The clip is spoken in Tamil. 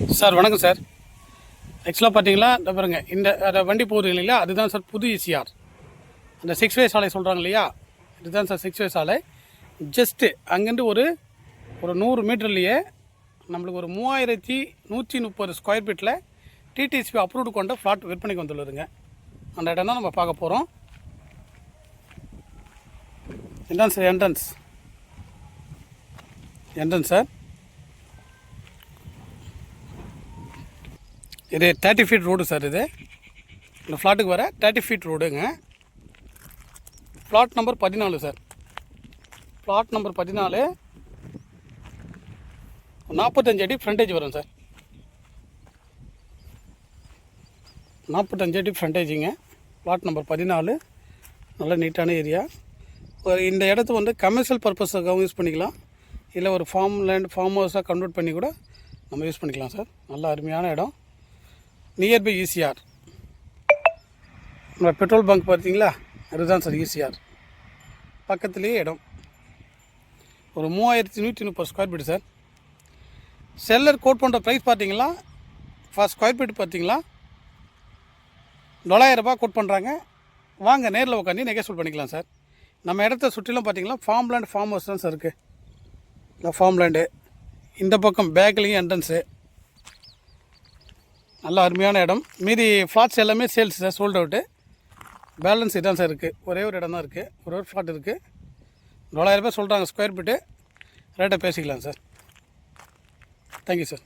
சார் வணக்கம் சார். ஆக்சுவலாக பார்த்தீங்களா இந்த பாருங்க, இந்த வண்டி போகுது இல்லைங்களா, அதுதான் சார் புது ஈசிஆர். அந்த 6 வே சாலை சொல்கிறாங்க இல்லையா, இதுதான் சார் 6 வே சாலை. ஜஸ்ட்டு அங்கேருந்து ஒரு 100 மீட்டர்லேயே நம்மளுக்கு ஒரு 3130 ஸ்கொயர் ஃபீட்டில் டிடிசிபி அப்ரூவ்டு கொண்ட ஃப்ளாட் விற்பனைக்கு வந்துள்ளதுங்க. அந்த இடம் தான் நம்ம பார்க்க போகிறோம். இதுதான் சார் என்ட்ரன்ஸ் சார். இது 30 ஃபீட் ரோடு சார். இது இந்த ஃப்ளாட்டுக்கு வர 30 ஃபீட் ரோடுங்க. Flat number 14 sir. Flat number 14, 45 அடி ஃப்ரண்டேஜ் வரும் சார். 45 அடி ஃப்ரண்டேஜிங்க. ஃப்ளாட் நம்பர் 14, நல்ல நீட்டான ஏரியா. இந்த இடத்த வந்து கமர்ஷியல் பர்பஸுக்காகவும் யூஸ் பண்ணிக்கலாம், இல்லை ஒரு ஃபார்ம் ஹவுஸாக கன்வெர்ட் பண்ணி கூட நம்ம யூஸ் பண்ணிக்கலாம் சார். நல்ல அருமையான இடம். Nearby ECR. நம்ம பெட்ரோல் பங்க் பார்த்தீங்களா, அதுதான் சார் ஈசிஆர். பக்கத்துலேயே இடம். ஒரு 3130 square feet sir. Seller quote பண்ணுற ப்ரைஸ் பார்த்தீங்களா, ஃபர்ஸ்ட் ஸ்கொயர் ஃபீட் பார்த்தீங்களா 9,000 ரூபாய் கோட் பண்ணுறாங்க. வாங்க நேரில் உட்காந்து நெகோஷியேட் பண்ணிக்கலாம் சார். நம்ம இடத்த சுற்றிலும் பார்த்தீங்கன்னா ஃபார்ம் லேண்ட், ஃபார்ம் ஹவுஸ் தான் சார் இருக்குது. இந்த ஃபார்ம் லேண்டு இந்த பக்கம் பேக்லேயும் என்ட்ரன்ஸு. நல்ல அருமையான இடம். மீதி ஃப்ளாட்ஸ் எல்லாமே sales sir, sold out. Balance இதான் சார் இருக்குது. ஒரே ஒரு இடம் தான் இருக்குது, ஒரு ஃப்ளாட் இருக்குது. 9,000 ரூபாய் சொல்கிறாங்க ஸ்கொயர் ஃபீட்டு. ரேட்டை பேசிக்கலாம் சார். Thank you sir.